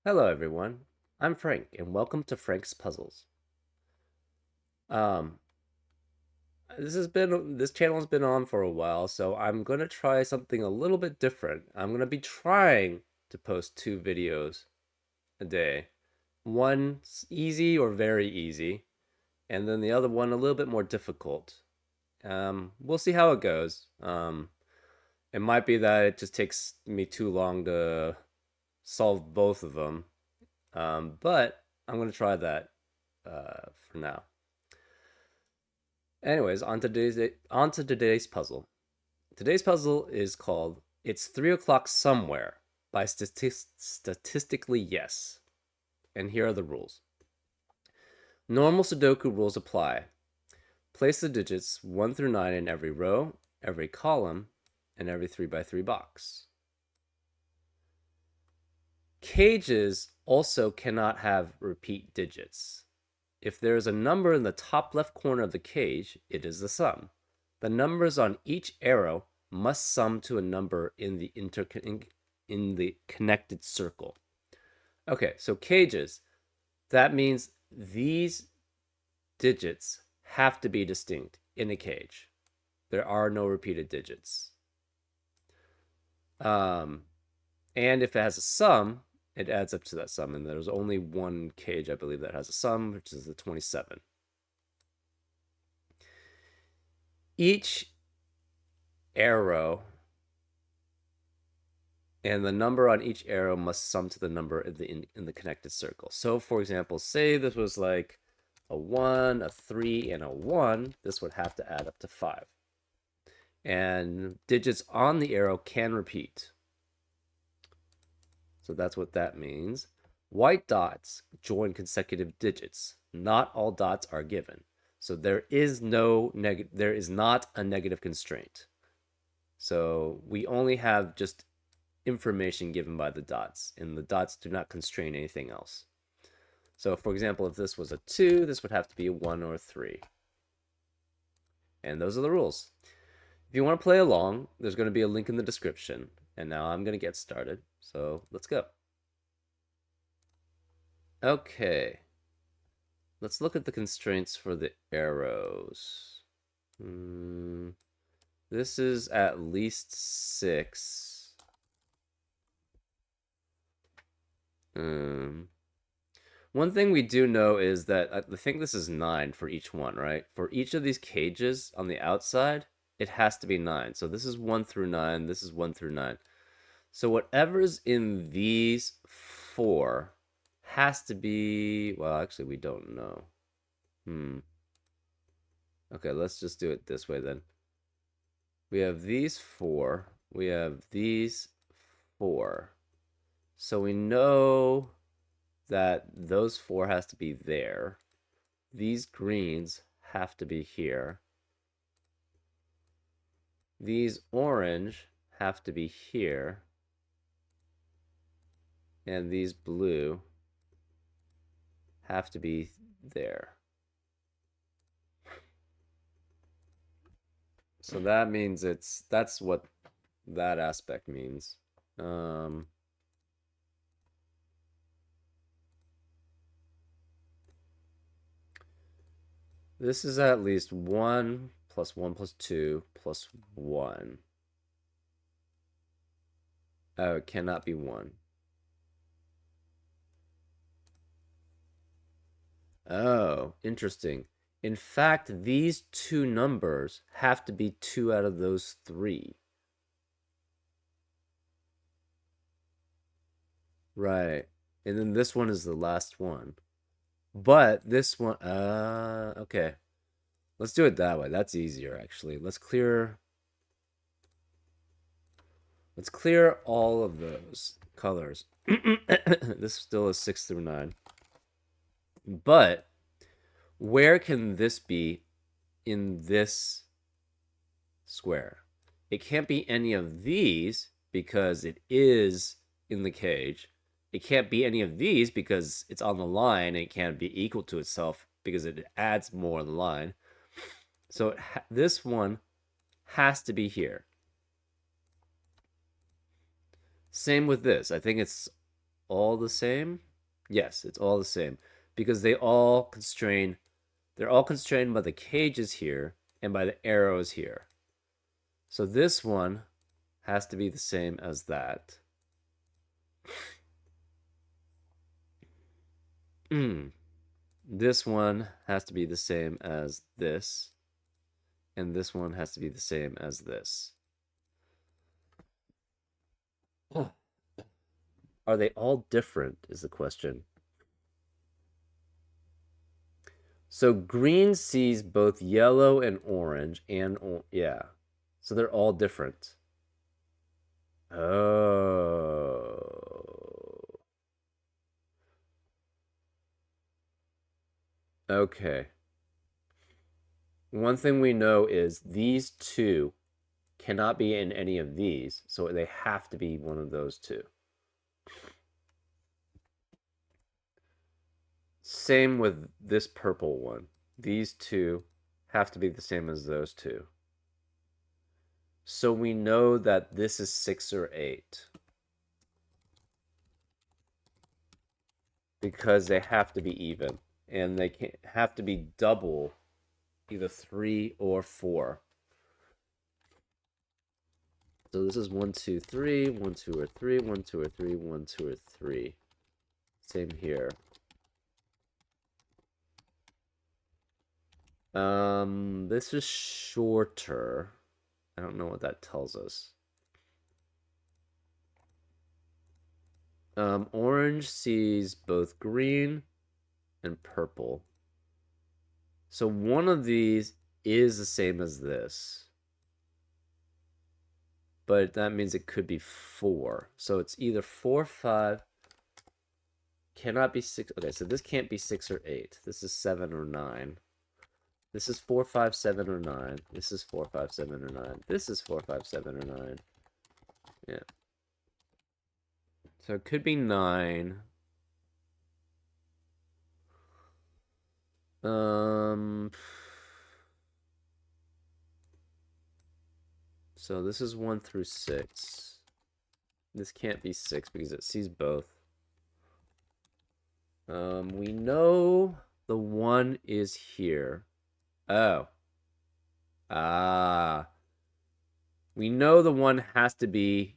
Hello everyone, I'm Frank and welcome to Frank's Puzzles. Um this channel has been on for a while, so I'm going to try something a little bit different. I'm going to be trying to post two videos a day. One easy or very easy, and then the other one a little bit more difficult. We'll see how it goes. It might be that it just takes me too long to solve both of them. But I'm going to try that for now. Anyways, on to today's puzzle. Today's puzzle is called "It's 3 o'clock somewhere" by statistically yes. And here are the rules. Normal Sudoku rules apply. Place the digits 1 through 9 in every row, every column, and every 3 by 3 box. Cages also cannot have repeat digits. If there is a number in the top left corner of the cage, it is the sum. The numbers on each arrow must sum to a number in the connected circle. Okay, so cages. That means these digits have to be distinct in a cage. There are no repeated digits. And if it has a sum, it adds up to that sum. And there's only one cage, I believe, that has a sum, which is the 27. Each arrow and the number on each arrow must sum to the number in the connected circle. So, for example, say this was like a 1, a 3, and a 1. This would have to add up to 5. And digits on the arrow can repeat. So that's what that means. White dots join consecutive digits. Not all dots are given. So there is not a negative constraint. So we only have just information given by the dots, and the dots do not constrain anything else. So, for example, if this was a 2, this would have to be a 1 or a 3. And those are the rules. If you want to play along, there's going to be a link in the description. And now I'm going to get started. So let's go. Okay. Let's look at the constraints for the arrows. This is at least 6. One thing we do know is that I think this is 9 for each one, right? For each of these cages on the outside, it has to be 9. So this is 1 through 9. This is 1 through 9. So whatever's in these 4 has to be, well, actually, we don't know. Okay, let's just do it this way then. We have these 4. We have these 4. So we know that those 4 has to be there. These greens have to be here. These orange have to be here. And these blue have to be there. So that means that's what that aspect means. This is at least 1 plus 1 plus 2 plus 1. Oh, it cannot be 1. Oh, interesting. In fact, these two numbers have to be 2 out of those 3. Right. And then this one is the last one. But this one, okay. Let's do it that way. That's easier, actually. Let's clear all of those colors. This still is 6 through 9. But where can this be in this square? It can't be any of these because it is in the cage. It can't be any of these because it's on the line and it can't be equal to itself because it adds more on the line. So this one has to be here. Same with this. I think it's all the same? Yes, it's all the same because they're all constrained by the cages here and by the arrows here. So this one has to be the same as that. This one has to be the same as this, and this one has to be the same as this. Are they all different is the question. So green sees both yellow and orange yeah. So they're all different. Oh. Okay. One thing we know is these two cannot be in any of these, so they have to be one of those two. Same with this purple one. These two have to be the same as those two. So we know that this is 6 or 8. Because they have to be even. And they can't have to be double, either 3 or 4. So this is 1, 2, 3, 1, 2, or 3, 1, 2, or 3, 1, 2, or 3. Same here. This is shorter. I don't know what that tells us. Orange sees both green and purple. So one of these is the same as this. But that means it could be 4. So it's either 4, 5. Cannot be 6. Okay, so this can't be 6 or 8. This is 7 or 9. This is 4, 5, 7, or 9. This is 4, 5, 7, or 9. This is 4, 5, 7, or 9. Yeah. So it could be 9. So this is 1 through 6. This can't be 6 because it sees both. We know the 1 is here. Oh. Ah. We know the 1 has to be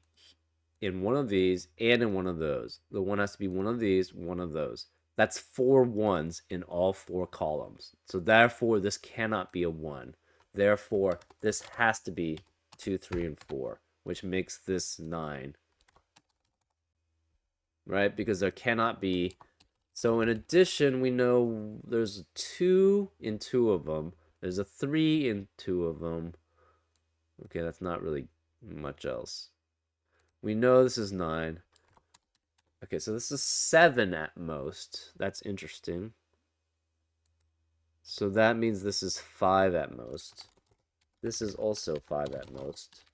in one of these and in one of those. The 1 has to be one of these, one of those. That's 4 ones in all 4 columns. So therefore, this cannot be a 1. Therefore, this has to be 2, 3, and 4, which makes this 9. Right? Because there cannot be... So in addition, we know there's a 2 in 2 of them. There's a 3 in 2 of them. Okay, that's not really much else. We know this is 9. Okay, so this is 7 at most. That's interesting. So that means this is 5 at most. This is also 5 at most.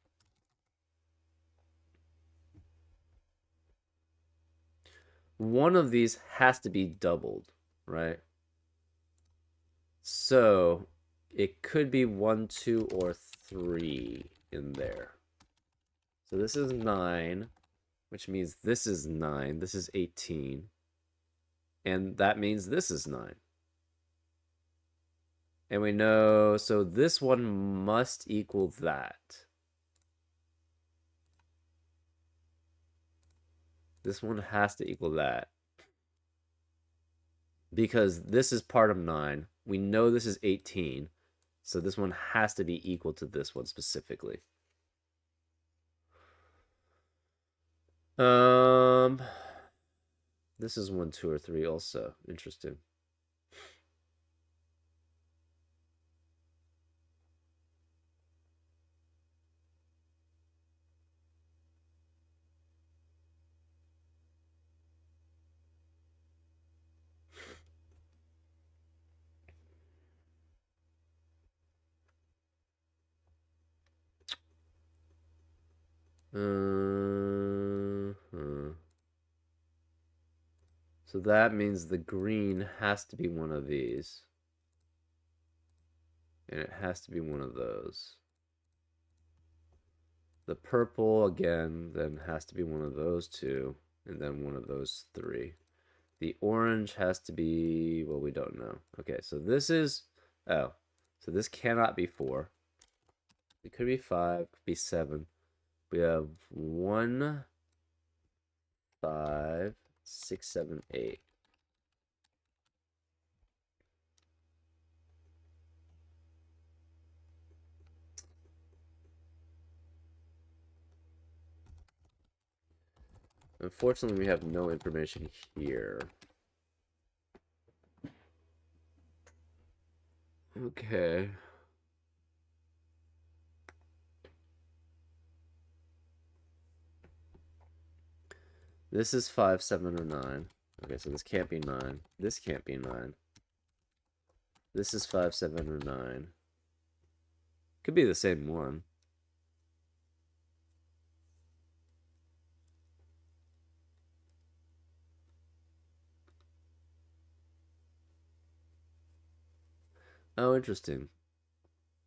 One of these has to be doubled, right? So it could be 1, 2, or 3 in there. So this is 9, which means this is 9. This is 18. And that means this is 9. And we know, so this one must equal that. This one has to equal that. Because this is part of 9. We know this is 18. So this one has to be equal to this one specifically. This is 1, 2, or 3 also. Interesting. So that means the green has to be one of these. And it has to be one of those. The purple, again, then has to be one of those two. and then one of those three. The orange has to be, well, we don't know. Okay, so this is, oh, so this cannot be 4. It could be 5, could be 7. We have 1, 5, 6, 7, 8. Unfortunately, we have no information here. Okay. This is 5, 7, or 9. Okay, so this can't be 9. This can't be 9. This is 5, 7, or 9. Could be the same one. Oh, interesting.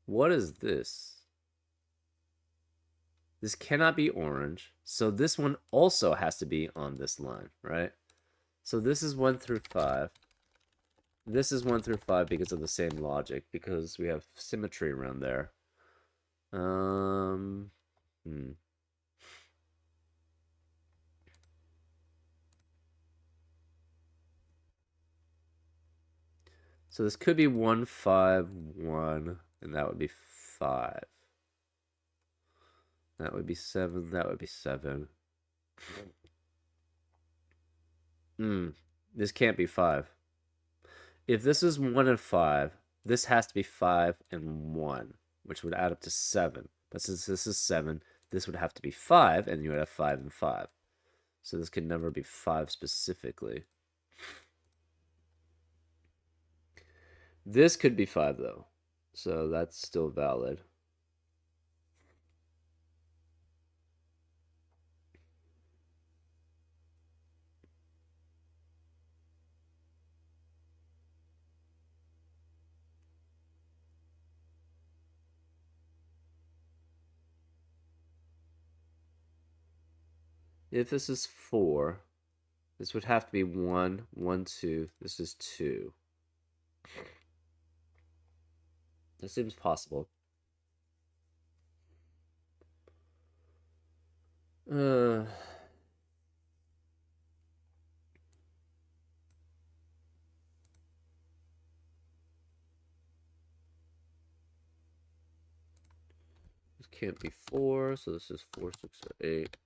What is this? This cannot be orange. So this one also has to be on this line, right? So this is 1 through 5. This is 1 through 5 because of the same logic, because we have symmetry around there. Hmm. So this could be 1, 5, 1, and that would be 5. That would be 7. That would be 7. Hmm. This can't be 5. If this is 1 and 5, this has to be 5 and 1, which would add up to 7. But since this is 7, this would have to be 5, and you would have 5 and 5. So this could never be 5 specifically. This could be 5, though. So that's still valid. If this is 4, this would have to be 1, 1, 2. This is 2. That seems possible. This can't be 4, so this is 4, 6, or 8.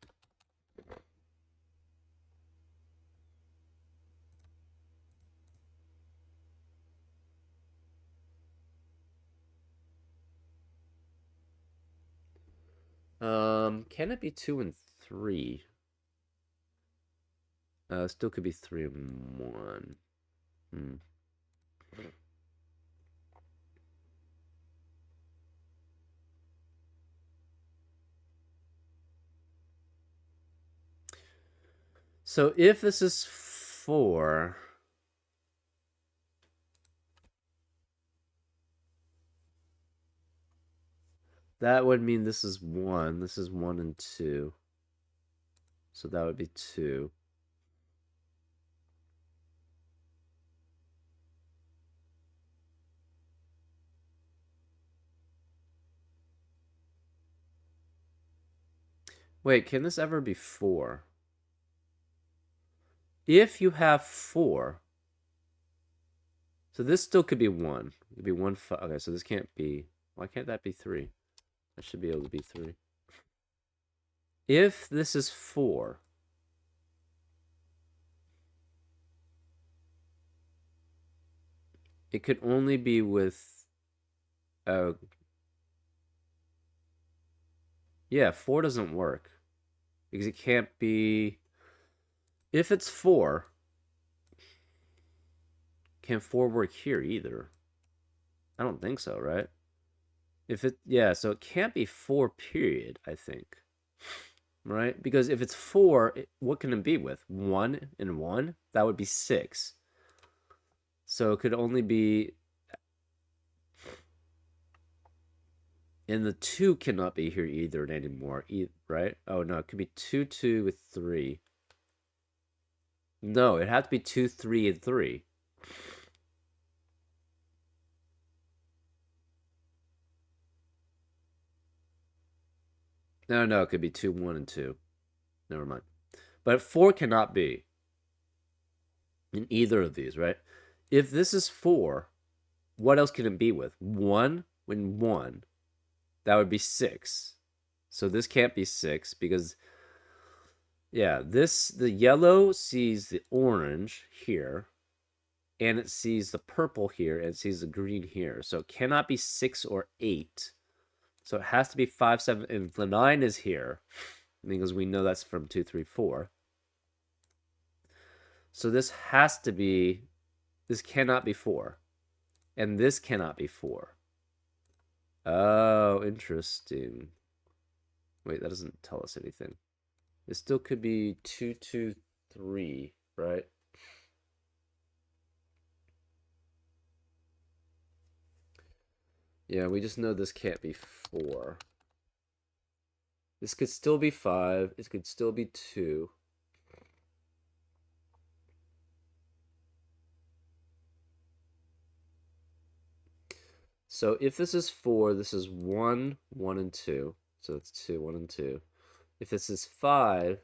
Can it be 2 and 3? Still could be 3 and 1. Hmm. So if this is 4, that would mean this is 1. This is 1 and 2. So that would be 2. Wait, can this ever be 4? If you have 4, so this still could be 1. It could be 1, 5. Okay, so this can't be. Why can't that be 3? That should be able to be 3. If this is 4, it could only be with. Uh, yeah, 4 doesn't work. Because it can't be. If it's 4, can 4 work here either? I don't think so, right? If it, yeah, so it can't be 4 period, I think. Right? Because if it's 4, what can it be with? 1 and 1? That would be 6. So it could only be, and the 2 cannot be here either anymore, right? Oh no, it could be 2, 2 with 3. No, it had to be 2, 3, and 3. No, no, it could be 2, 1, and 2. Never mind. But 4 cannot be in either of these, right? If this is 4, what else can it be with? 1 when 1. That would be 6. So this can't be 6 because, yeah, the yellow sees the orange here, and it sees the purple here, and it sees the green here. So it cannot be 6 or 8. So it has to be 5, 7, and the 9 is here because we know that's from 2, 3, 4. So this has to be, this cannot be 4. And this cannot be 4. Oh, interesting. Wait, that doesn't tell us anything. It still could be 2, 2, 3, right? Yeah, we just know this can't be 4. This could still be 5. It could still be 2. So if this is 4, this is 1, 1, and 2. So it's 2, 1, and 2. If this is 5,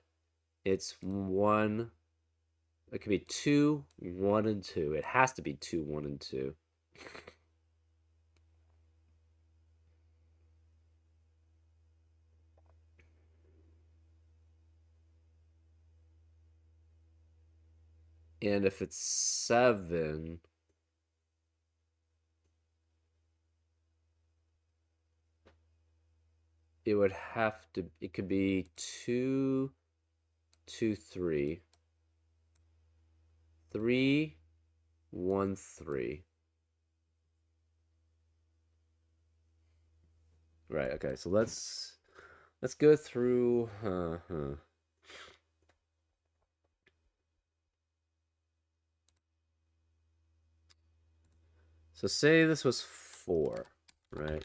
it's 1. It could be 2, 1, and 2. It has to be 2, 1, and 2. And if it's 7, it would have to, it could be 2, 2, 3, 3, 1, 3. Right, okay, so let's go through So say this was 4, right?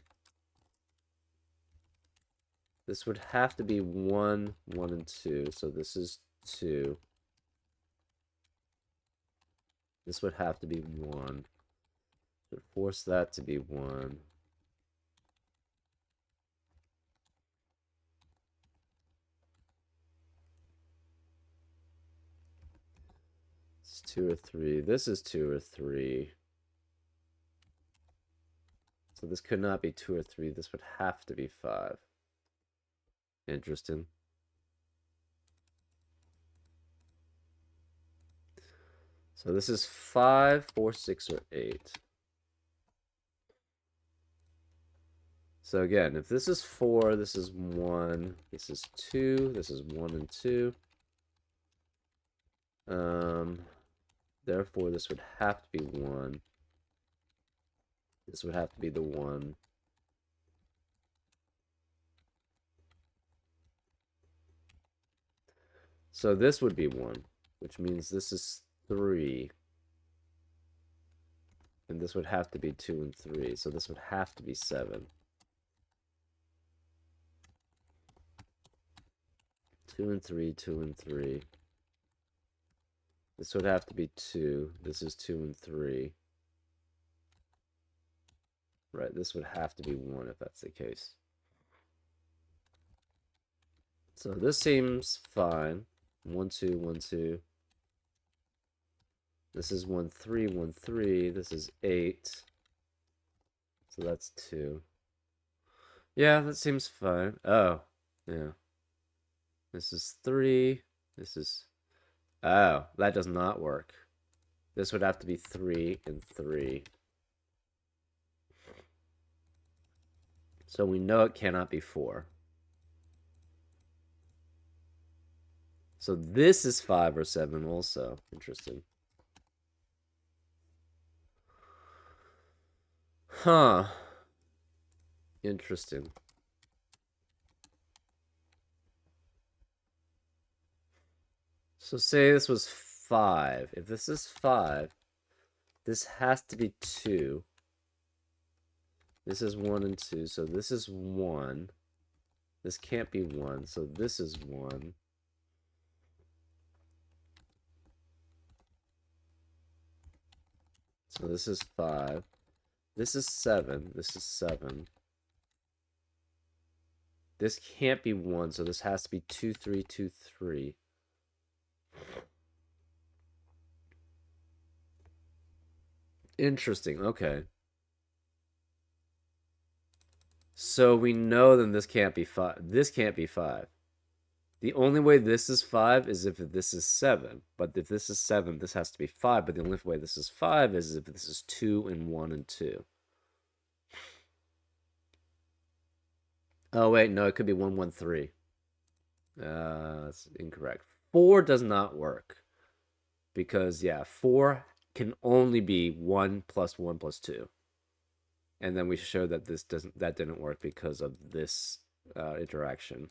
This would have to be 1, 1, and 2. So this is 2. This would have to be 1. So force that to be 1. This is 2 or 3. This is 2 or 3. So this could not be 2 or 3. This would have to be 5. Interesting. So this is 5, 4, 6, or 8. So again, if this is 4, this is 1, this is 2, this is 1 and 2. Therefore, this would have to be 1. This would have to be the 1. So this would be 1, which means this is 3. And this would have to be 2 and 3. So this would have to be 7. 2 and 3, 2 and 3. This would have to be 2. This is 2 and 3. Right, this would have to be 1 if that's the case. So this seems fine. 1, 2, 1, 2. This is 1, 3, 1, 3. This is 8. So that's 2. Yeah, that seems fine. Oh, yeah. This is 3. This is... Oh, that does not work. This would have to be 3 and 3. So we know it cannot be 4. So this is 5 or 7 also. Interesting. Huh. Interesting. So say this was 5. If this is 5, this has to be 2. This is 1 and 2, so this is 1. This can't be 1, so this is 1. So this is 5. This is 7. This is 7. This can't be 1, so this has to be 2, 3, 2, 3. Interesting. Okay. So we know then this can't be 5. This can't be 5. The only way this is 5 is if this is 7. But if this is 7, this has to be 5. But the only way this is 5 is if this is 2 and 1 and 2. Oh, wait. No, it could be 1, 1, 3. That's incorrect. 4 does not work. Because, yeah, 4 can only be 1 plus 1 plus 2. And then we showed that that didn't work because of this interaction.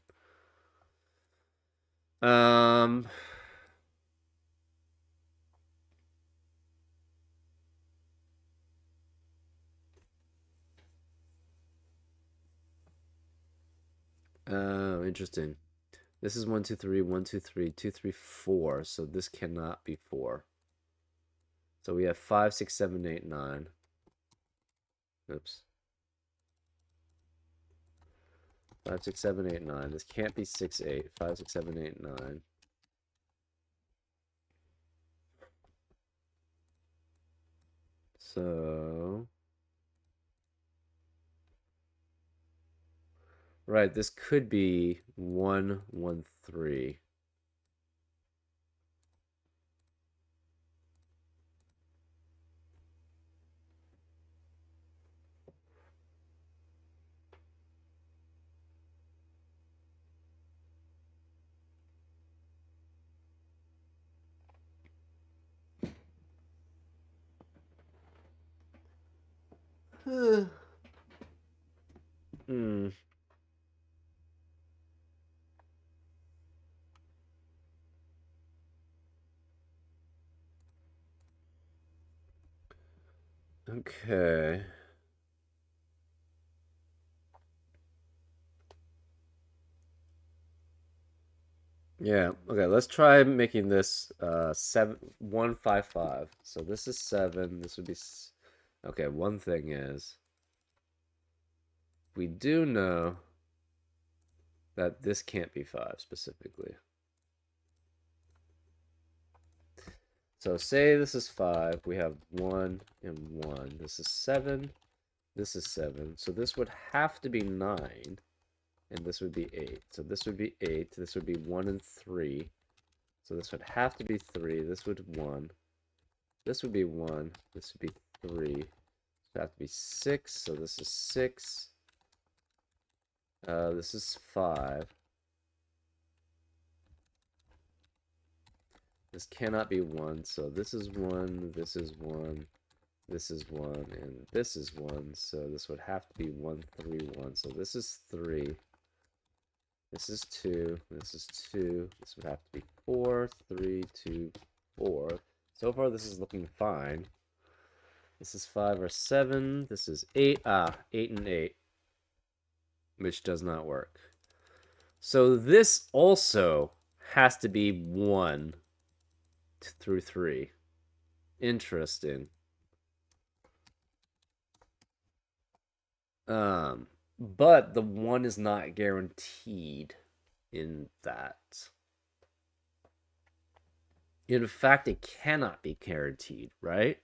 Oh, interesting. This is 1, 2, 3, 1, 2, 3, 2, 3, 4. So this cannot be 4. So we have 5, 6, 7, 8, 9. Oops. 5, 6, 7, 8, 9. This can't be 6, 8. 5, 6, 7, 8, 9. So, right, this could be 1, 1, 3. Hmm. Okay. Yeah. Okay. Let's try making this 7 1 5 5. So this is 7. This would be okay. One thing is we do know that this can't be 5 specifically. So say this is 5. We have 1 and 1. This is 7. This is 7. So this would have to be 9. And this would be 8. So this would be 8. This would be 1 and 3. So this would have to be 3. This would 1. This would be 1. This would be 3. This would have to be 6. So this is 6. This is 5. This cannot be 1. So this is 1. This is 1. This is 1. And this is 1. So this would have to be 1, 3, 1. So this is 3. This is 2. This is 2. This would have to be 4, 3, 2, 4. So far, this is looking fine. This is 5 or 7. This is 8. 8 and 8. Which does not work. So this also has to be 1 through 3. Interesting. But the 1 is not guaranteed in that. In fact, it cannot be guaranteed, right?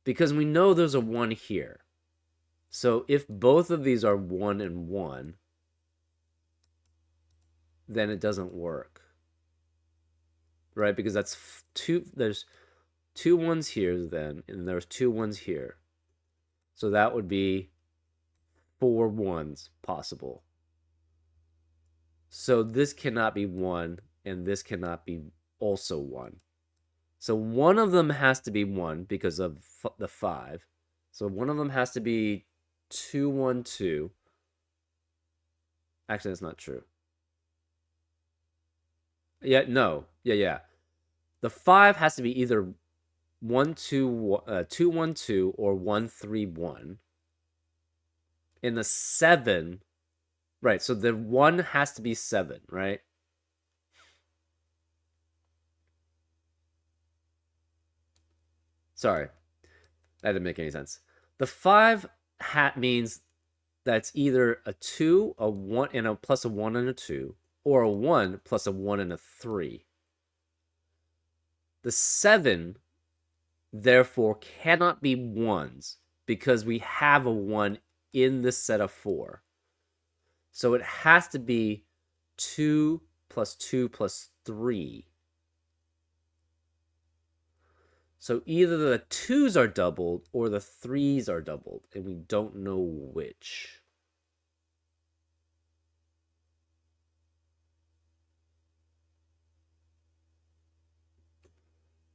Because we know there's a 1 here. So if both of these are 1 and 1, then it doesn't work. Right? Because that's there's 2 1s here then, and there's 2 1s here. So that would be 4 1s possible. So this cannot be 1, and this cannot be also 1. So one of them has to be 1 because of the 5. So one of them has to be 2, 1, 2. Actually, that's not true. Yeah, no. Yeah. The 5 has to be either 1, 2, 2, 1, 2 or 1, 3, 1. And the 7, right? So the 1 has to be 7, right? Sorry, that didn't make any sense. The 5 hat means that's either a 2, a 1, and a plus a 1 and a 2, or a 1 plus a 1 and a 3. The 7, therefore, cannot be 1s because we have a 1 in this set of 4. So it has to be 2 plus 2 plus 3. So either the 2s are doubled or the 3s are doubled, and we don't know which.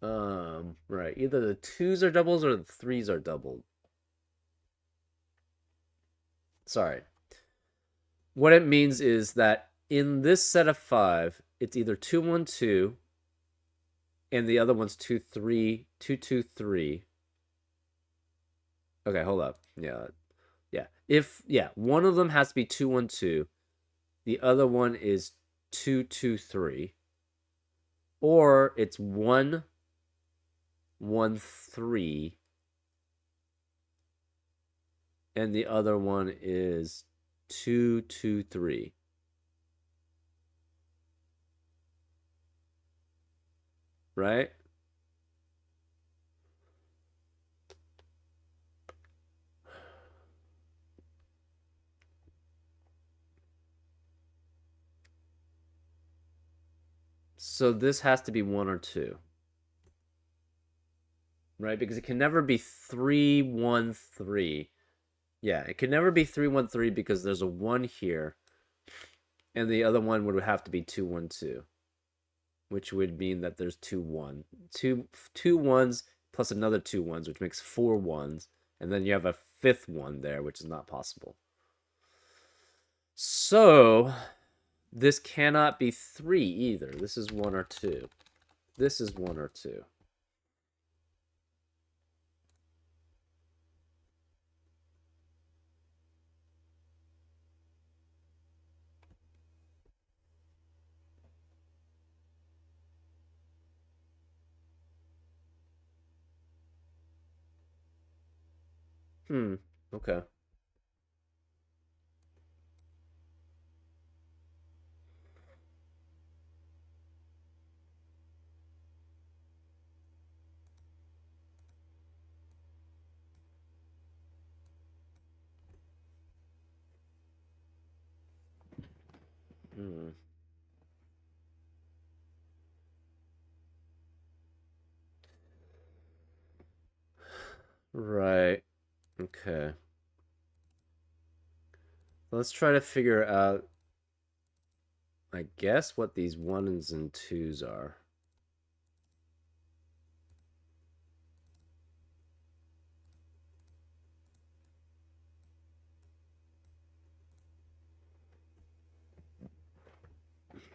Right. Either the 2s are doubles or the 3s are doubled. Sorry. What it means is that in this set of 5, it's either 2, 1, 2, and the other one's 2, 3, 2, 2, 3. Okay, hold up. Yeah. One of them has to be 2, 1, 2. The other one is 2, 2, 3. Or it's 1, 1, 3. And the other one is 2, 2, 3. Right? So this has to be 1 or 2. Right? Because it can never be 3, 1, 3. Yeah, it can never be 3, 1, 3 because there's a 1 here. And the other one would have to be 2, 1, 2. Which would mean that there's 2, 1. Two ones plus another 2 ones, which makes 4 ones. And then you have a 5th one there, which is not possible. So this cannot be 3 either. This is 1 or 2. This is 1 or 2. Okay. Hmm. Right. Okay. Let's try to figure out, I guess, what these 1s and 2s are.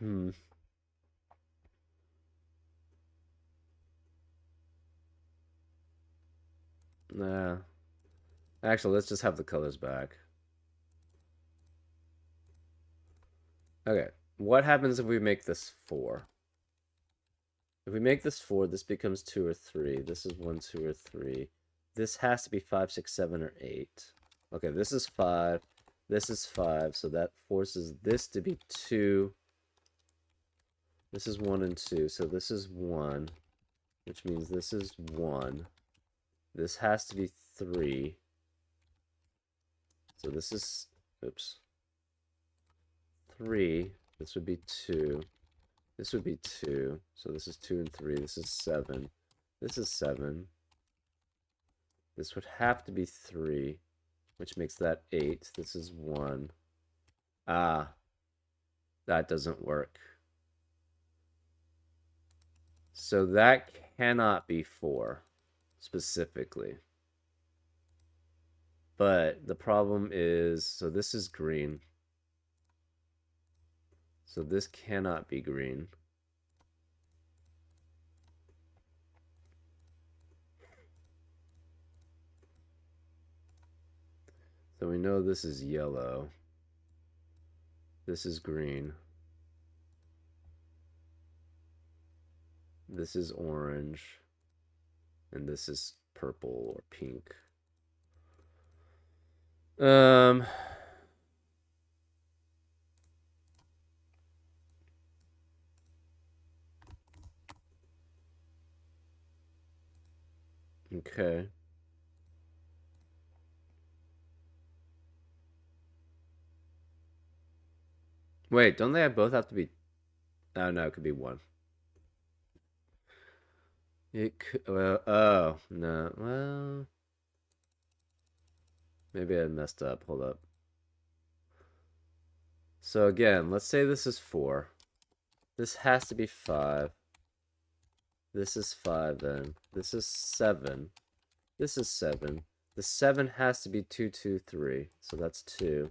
Hmm. Nah. Actually, let's just have the colors back. Okay. What happens if we make this 4? If we make this 4, this becomes 2 or 3. This is 1, 2, or 3. This has to be 5, 6, 7, or 8. Okay, this is 5. This is 5, so that forces this to be 2. This is 1 and 2, so this is 1, which means this is 1. This has to be 3. So this is, oops, 3. This would be 2. This would be 2. So this is 2 and 3. This is 7. This is 7. This would have to be 3, which makes that 8. This is 1. Ah, that doesn't work. So that cannot be 4, specifically. But the problem is, so this is green. So this cannot be green. So we know this is yellow. This is green. This is orange. And this is purple or pink. Um, okay. Wait, don't they both have to be? Oh no, it could be one. It could. Well, oh no. Well, maybe I messed up. Hold up. So again, let's say this is 4. This has to be 5. This is 5 then. This is 7. This is 7. The 7 has to be 2, 2, 3. So that's 2.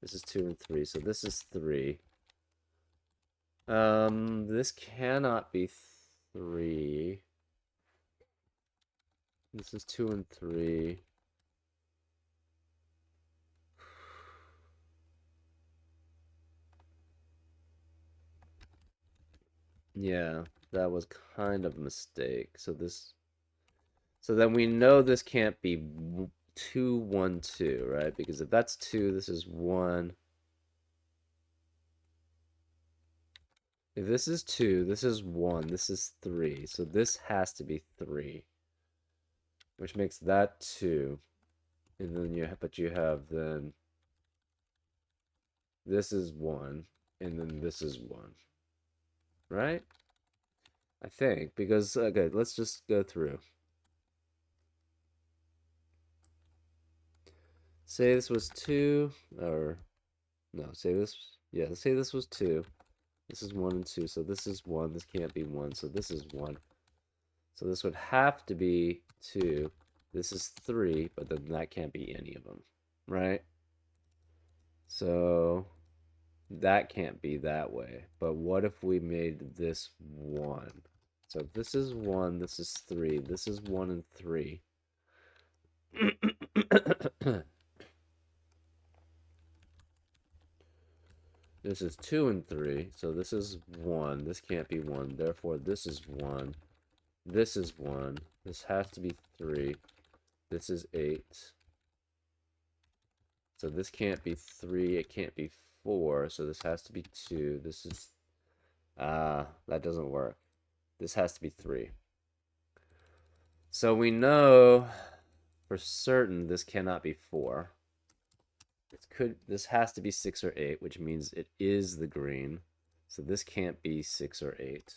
This is 2 and 3. So this is 3. This cannot be 3. This is 2 and 3. Yeah, that was kind of a mistake. So then we know this can't be 2, 1, 2, right? Because if that's 2, this is 1. If this is 2, this is 1, this is 3. So this has to be 3, which makes that 2. And then you have then this is 1, and then this is 1, right? I think, because, okay, let's just go through. Say this was 2, or, no, say this, yeah, let's say this was 2. This is 1 and 2, so this is 1, this can't be 1, so this is 1. So this would have to be 2. This is 3, but then that can't be any of them, right? So that can't be that way. But what if we made this 1? So if this is 1, this is 3. This is 1 and 3. This is 2 and 3. So this is 1. This can't be 1. Therefore, this is 1. This is 1. This has to be 3. This is 8. So this can't be 3. It can't be 4. So this has to be 2. This is... that doesn't work. This has to be 3. So we know for certain this cannot be 4. This has to be 6 or 8, which means it is the green. So this can't be 6 or 8. It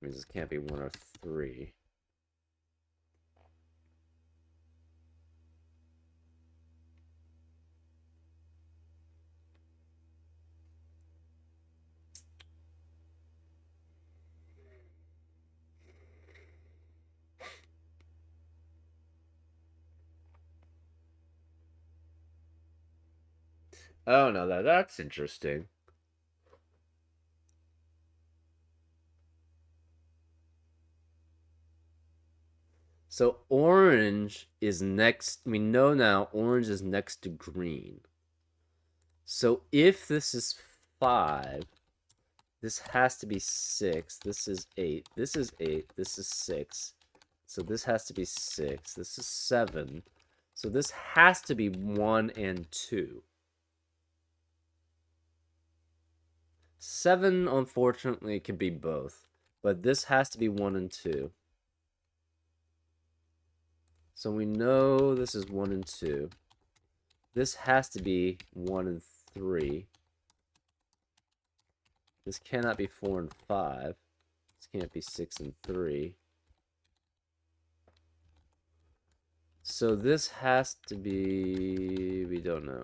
means this can't be 1 or 3. Oh no, that's interesting. So orange is next. We know now orange is next to green. So if this is 5, this has to be 6. This is 8. This is 8. This is 6. So this has to be 6. This is 7. So this has to be 1 and 2. 7, unfortunately, can be both. But this has to be 1 and 2. So we know this is 1 and 2. This has to be 1 and 3. This cannot be 4 and 5. This can't be 6 and 3. So this has to be... we don't know.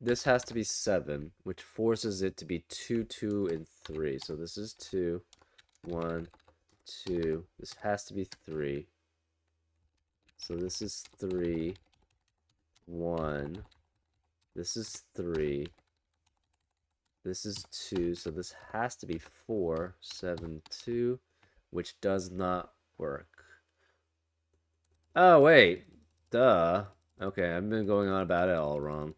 This has to be 7, which forces it to be 2, 2, and 3. So this is 2, 1, 2. This has to be 3. So this is 3, 1. This is 3. This is 2. So this has to be 4, 7, 2, which does not work. Oh, wait. Duh. Okay, I've been going on about it all wrong.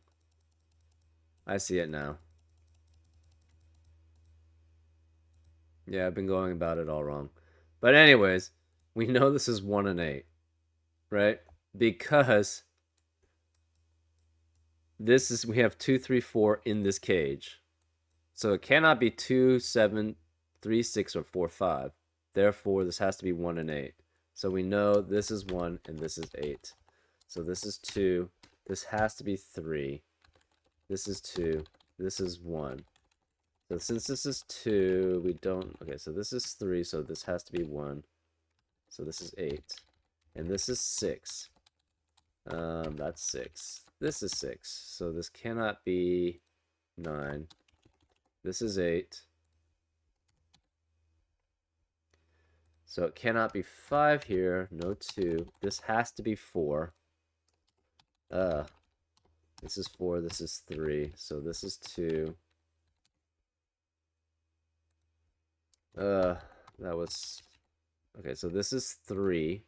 I see it now. Yeah, I've been going about it all wrong. But anyways, we know this is 1 and 8, right? Because this is we have 2, 3, 4 in this cage. So it cannot be 2, 7, 3, 6, or 4, 5. Therefore, this has to be 1 and 8. So we know this is 1 and this is 8. So this is 2. This has to be 3. This is 2. This is 1. So since this is 2, we don't... Okay, so this is 3, so this has to be 1. So this is 8. And this is 6. That's 6. This is 6. So this cannot be 9. This is 8. So it cannot be 5 here. No 2. This has to be 4. This is 4. This is 3. So this is 2. That was... Okay, so this is 3.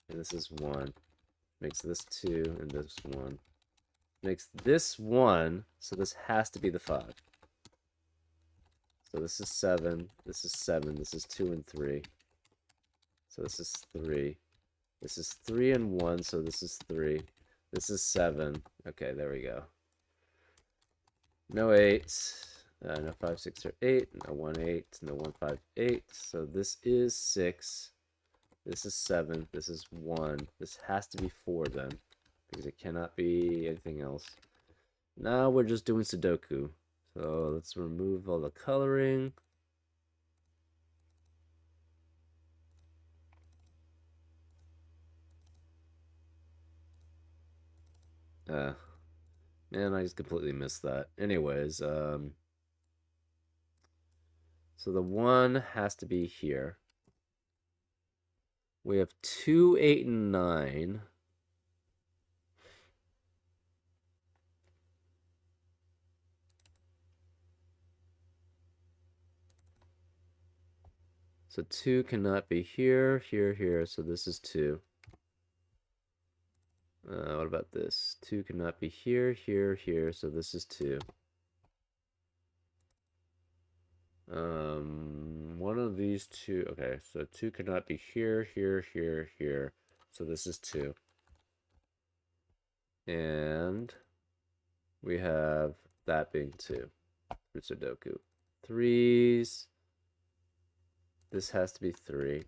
And this is 1. Makes this 2 and this 1. Makes this 1. So this has to be the 5. So this is 7. This is 7. This is 2 and 3. So this is 3. This is 3 and 1. So this is 3. This is 7. Okay, there we go. No 8. No 5, 6, or 8. No 1, 8. No 1, 5, 8. So this is 6. This is 7. This is 1. This has to be 4 then, because it cannot be anything else. Now we're just doing Sudoku. So let's remove all the coloring. Man, I just completely missed that. Anyways, so the 1 has to be here. We have 2, 8, and 9. So 2 cannot be here, here, here. So this is 2. What about this? 2 cannot be here, here, here. So this is 2. One of these two. Okay, so 2 cannot be here, here, here, here. So this is 2. And we have that being 2 for Sudoku. 3s. This has to be 3.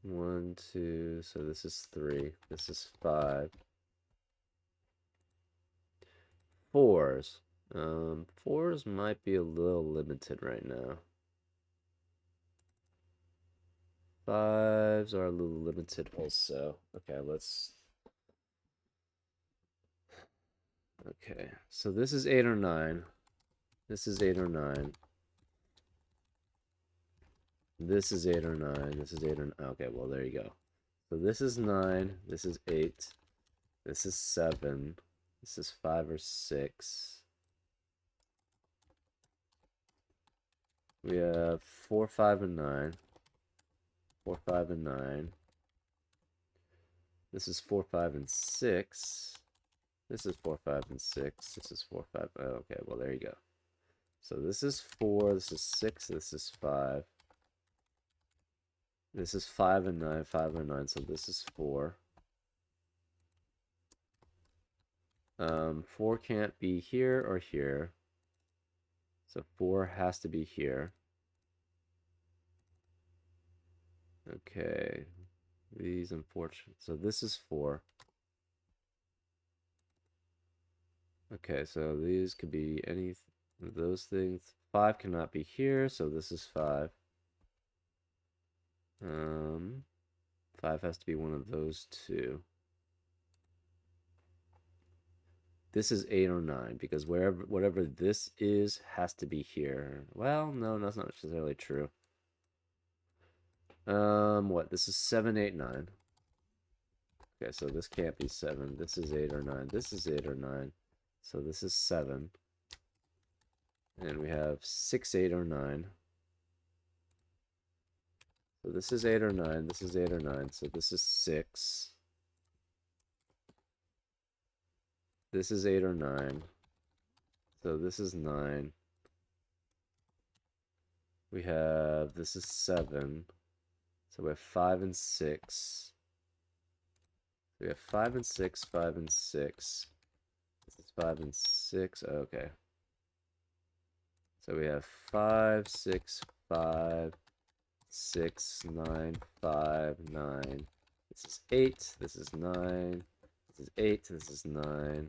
1, 2. So this is 3. This is 5. 4s. 4s might be a little limited right now. 5s are a little limited also. Okay, let's... Okay, so this is 8 or 9. This is 8 or 9. This is 8 or 9. This is 8 or 9. Okay, well, there you go. So this is 9. This is 8. This is 7. This is 5 or 6. We have 4, 5, and 9. 4, 5, and 9. This is 4, 5, and 6. This is 4, 5, and 6. This is 4, 5. Oh, okay, well, there you go. So this is 4. This is 6. This is 5. This is 5 and 9. 5 and 9. So this is 4. 4 can't be here or here. So 4 has to be here. Okay. These unfortunate. So this is 4. Okay, so these could be any of those things. 5 cannot be here, so this is 5. 5 has to be one of those two. This is 8 or 9, because whatever this is has to be here. Well, no, that's not necessarily true. What? This is 7, 8, 9. Okay, so this can't be 7. This is 8 or 9. This is 8 or 9. So this is 7. And we have 6, 8, or 9. So this is 8 or 9. This is 8 or 9. So this is 6. This is 8 or 9. So this is 9. We have, this is 7. So we have 5 and 6. We have 5 and 6, 5 and 6. This is 5 and 6. Okay. So we have 5, 6, 5, 6, 9, 5, 9. This is 8. This is 9. This is 8. This is 9.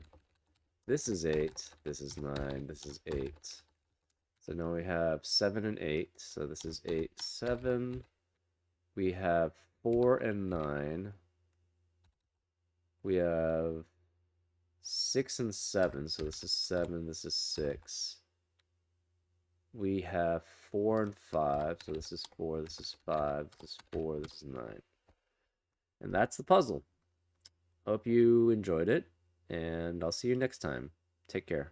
This is 8. This is 9. This is 8. So now we have 7 and 8. So this is 8, 7. We have 4 and 9. We have 6 and 7. So this is 7. This is 6. We have 4 and 5. So this is 4. This is 5. This is 4. This is 9. And that's the puzzle. Hope you enjoyed it, and I'll see you next time. Take care.